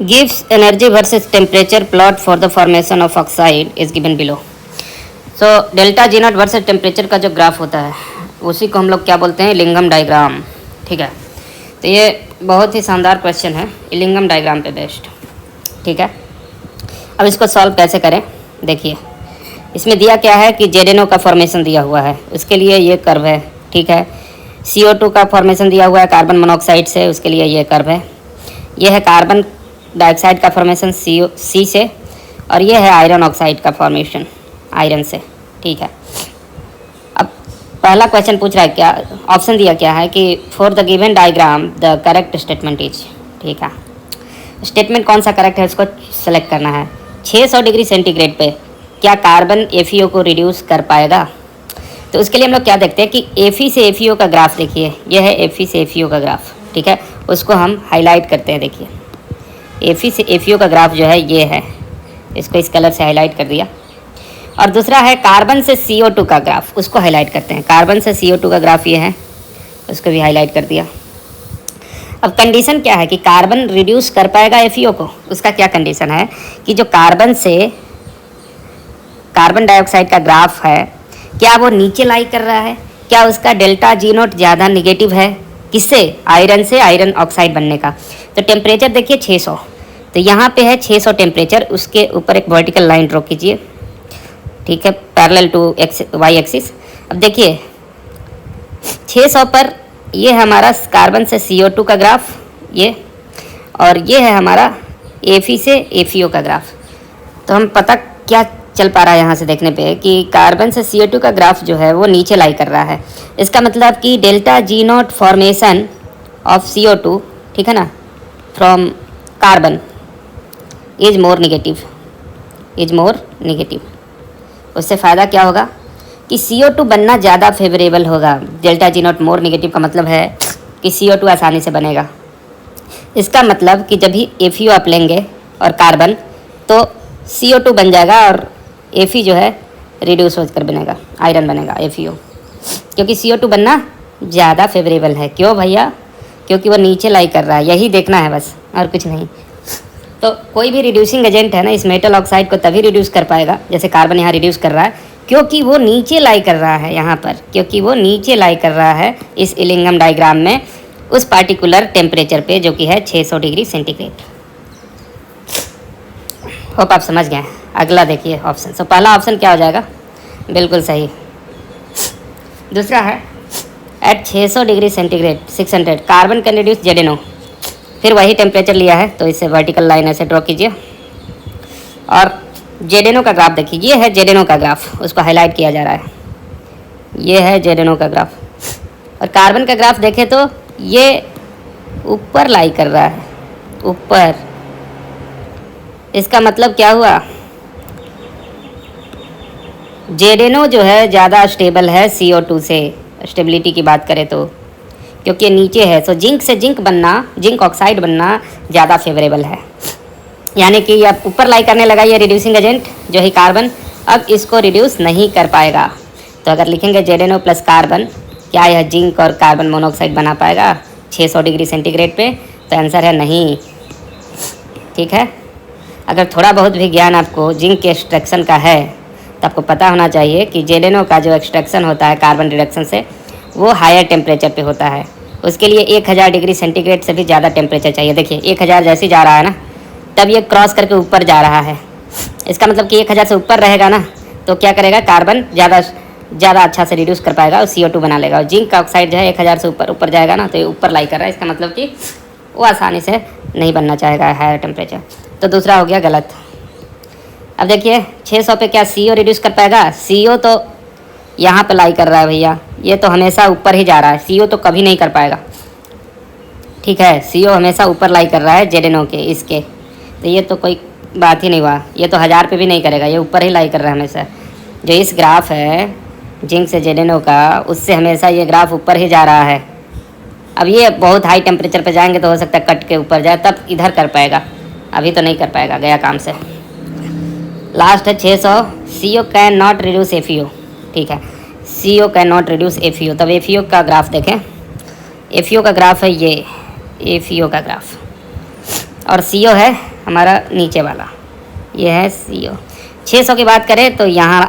gives energy versus temperature plot for the formation of oxide is given below. So delta G not versus temperature का जो graph होता है उसी को हम लोग क्या बोलते हैं, इलिंगम डायग्राम। ठीक है, तो ये बहुत ही शानदार क्वेश्चन है, इलिंगम डायग्राम पे बेस्ड। ठीक है, अब इसको सॉल्व कैसे करें, देखिए इसमें दिया क्या है कि जेडेनो का फॉर्मेशन दिया हुआ है, उसके लिए ये कर्व है। ठीक है, CO2 का फॉर्मेशन दिया हुआ है कार्बन मोनोऑक्साइड से, उसके लिए ये कर्व है। ये है कार्बन डाइऑक्साइड का फॉर्मेशन C से, और ये है आयरन ऑक्साइड का फॉर्मेशन आयरन से। ठीक है, अब पहला क्वेश्चन पूछ रहा है, क्या ऑप्शन दिया क्या है कि for the given diagram the correct statement is. ठीक है, स्टेटमेंट कौन सा करेक्ट है उसको सेलेक्ट करना है। 600 डिग्री सेंटीग्रेड पे क्या कार्बन FeO को रिड्यूस कर पाएगा, तो उसके लिए हम लोग क्या देखते हैं कि Fe से FeO का ग्राफ देखिए, यह है Fe से FeO का ग्राफ। ठीक है, उसको हम हाईलाइट करते हैं। देखिए Fe से FeO का ग्राफ जो है ये है, इसको इस कलर से हाईलाइट कर दिया। और दूसरा है कार्बन से CO2 का ग्राफ, उसको हाईलाइट करते हैं। कार्बन से CO2 का ग्राफ ये है, उसको भी हाईलाइट कर दिया। अब कंडीशन क्या है कि कार्बन रिड्यूस कर पाएगा FeO को, उसका क्या कंडीशन है कि जो कार्बन से कार्बन डाइऑक्साइड का ग्राफ है क्या वो नीचे लाई कर रहा है, क्या उसका डेल्टा जी नोट ज़्यादा निगेटिव है, किससे, आयरन से आयरन ऑक्साइड बनने का। तो टेम्परेचर देखिए 600, तो यहाँ पे है 600 टेम्परेचर, उसके ऊपर एक वर्टिकल लाइन ड्रॉ कीजिए। ठीक है, पैरेलल टू Y एक्सिस। अब देखिए 600 पर ये है हमारा कार्बन से CO2 का ग्राफ ये, और ये है हमारा Fe से FeO का ग्राफ। तो हम पता क्या चल पा रहा है यहाँ से देखने पे कि कार्बन से CO2 का ग्राफ जो है वो नीचे लाई कर रहा है। इसका मतलब कि delta G not formation of CO2, ठीक है ना, from carbon is more negative. उससे फ़ायदा क्या होगा कि CO2 बनना ज़्यादा फेवरेबल होगा। Delta G not more negative का मतलब है कि CO2 आसानी से बनेगा। इसका मतलब कि जब भी FeO आप लेंगे और कार्बन, तो CO2 बन जाएगा और Fe जो है रिड्यूस होकर बनेगा, आयरन बनेगा FeO, क्योंकि CO2 बनना ज़्यादा फेवरेबल है। क्यों भैया, क्योंकि वो नीचे लाई कर रहा है, यही देखना है बस, और कुछ नहीं। तो कोई भी रिड्यूसिंग एजेंट है ना, इस मेटल ऑक्साइड को तभी रिड्यूस कर पाएगा, जैसे कार्बन यहाँ रिड्यूस कर रहा है, क्योंकि वो नीचे लाई कर रहा है यहाँ पर, क्योंकि वो नीचे लाई कर रहा है इस इलिंगम डायग्राम में उस पार्टिकुलर टेम्परेचर पे जो कि है 600 डिग्री सेंटीग्रेड। होप आप समझ गए। अगला देखिए ऑप्शन। तो पहला ऑप्शन क्या हो जाएगा, बिल्कुल सही। दूसरा है at 600 degree centigrade 600 carbon can reduce जेडेनो। फिर वही टेम्परेचर लिया है, तो इसे वर्टिकल लाइन ऐसे ड्रॉ कीजिए और जेडेनो का ग्राफ देखिए, ये है जेडेनो का ग्राफ, उसको हाईलाइट किया जा रहा है। ये है जेडेनो का ग्राफ, और कार्बन का ग्राफ देखें तो ये ऊपर लाई कर रहा है, ऊपर। इसका मतलब क्या हुआ, जेडेनो जो है ज़्यादा स्टेबल है CO2 से, स्टेबिलिटी की बात करें तो, क्योंकि ये नीचे है। तो जिंक से जिंक बनना, जिंक ऑक्साइड बनना ज़्यादा फेवरेबल है, यानी कि अब ऊपर लाई करने लगा ये रिड्यूसिंग एजेंट जो है कार्बन, अब इसको रिड्यूस नहीं कर पाएगा। तो अगर लिखेंगे जेडेनो प्लस कार्बन, क्या यह जिंक और कार्बन मोनोऑक्साइड बना पाएगा 600 डिग्री सेंटीग्रेड पे, तो आंसर है नहीं। ठीक है, अगर थोड़ा बहुत भी ज्ञान आपको जिंक के एक्सट्रैक्शन का है तो आपको पता होना चाहिए कि जेडेनो का जो एक्सट्रैक्शन होता है कार्बन रिडक्शन से, वो हायर टेम्परेचर पे होता है। उसके लिए 1000 डिग्री सेंटीग्रेड से भी ज़्यादा टेम्परेचर चाहिए। देखिए 1000 जैसे जा रहा है ना, तब ये क्रॉस करके ऊपर जा रहा है। इसका मतलब कि 1000 से ऊपर रहेगा ना, तो क्या करेगा, कार्बन ज़्यादा अच्छा से रिड्यूस कर पाएगा और CO2 बना लेगा। और जिंक का ऑक्साइड जो है 1000 से ऊपर जाएगा ना, तो ये ऊपर लाई कर रहा है। इसका मतलब कि वो आसानी से नहीं बनना चाहेगा हायर टेम्परेचर। तो दूसरा हो गया गलत। अब देखिए 600 पे क्या CO रिड्यूस कर पाएगा, CO तो यहाँ पे लाई कर रहा है भैया, ये तो हमेशा ऊपर ही जा रहा है, CO तो कभी नहीं कर पाएगा। ठीक है, CO हमेशा ऊपर लाई कर रहा है जेडेनो के, इसके, तो ये तो कोई बात ही नहीं हुआ। ये तो 1000 पे भी नहीं करेगा, ये ऊपर ही लाई कर रहा है हमेशा। जो इस ग्राफ है जिंक से जेडेनो का, उससे हमेशा ये ग्राफ ऊपर ही जा रहा है। अब ये बहुत हाई टेम्परेचर पे जाएंगे तो हो सकता है कट के ऊपर जाए, तब इधर कर पाएगा, अभी तो नहीं कर पाएगा, गया काम से। लास्ट है 600, CO can not reduce FeO। ठीक है, CO can not reduce FeO। तब FeO का ग्राफ देखें, FeO का ग्राफ है ये, FeO का ग्राफ। और CO है हमारा नीचे वाला, ये है CO। 600 की बात करें तो यहाँ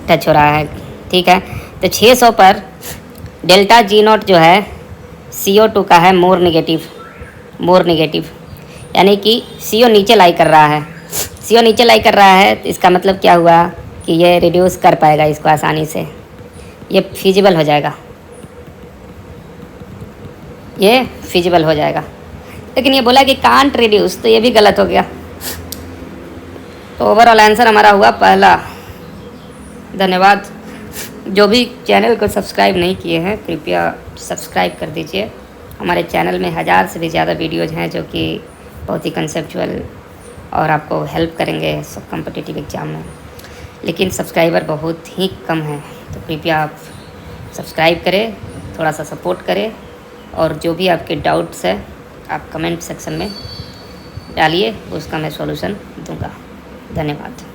टच हो रहा है, ठीक है। तो 600 पर डेल्टा G0 जो है CO2 का है मोर नेगेटिव, यानी कि CO नीचे लाई कर रहा है। CO नीचे लाई कर रहा है तो इसका मतलब क्या हुआ कि ये रिड्यूस कर पाएगा इसको आसानी से, ये फिजिबल हो जाएगा, ये फिजिबल हो जाएगा। लेकिन ये बोला कि कांट रिड्यूस, तो ये भी गलत हो गया। तो ओवरऑल आंसर हमारा हुआ पहला। धन्यवाद। जो भी चैनल को सब्सक्राइब नहीं किए हैं कृपया सब्सक्राइब कर दीजिए। हमारे चैनल में 1000 से भी ज़्यादा वीडियोज़ हैं जो कि बहुत ही कंसेप्चुअल और आपको हेल्प करेंगे सब कॉम्पिटिटिव एग्ज़ाम में, लेकिन सब्सक्राइबर बहुत ही कम हैं। तो कृपया आप सब्सक्राइब करें, थोड़ा सा सपोर्ट करें, और जो भी आपके डाउट्स है आप कमेंट सेक्शन में डालिए, उसका मैं सॉल्यूशन दूंगा। धन्यवाद।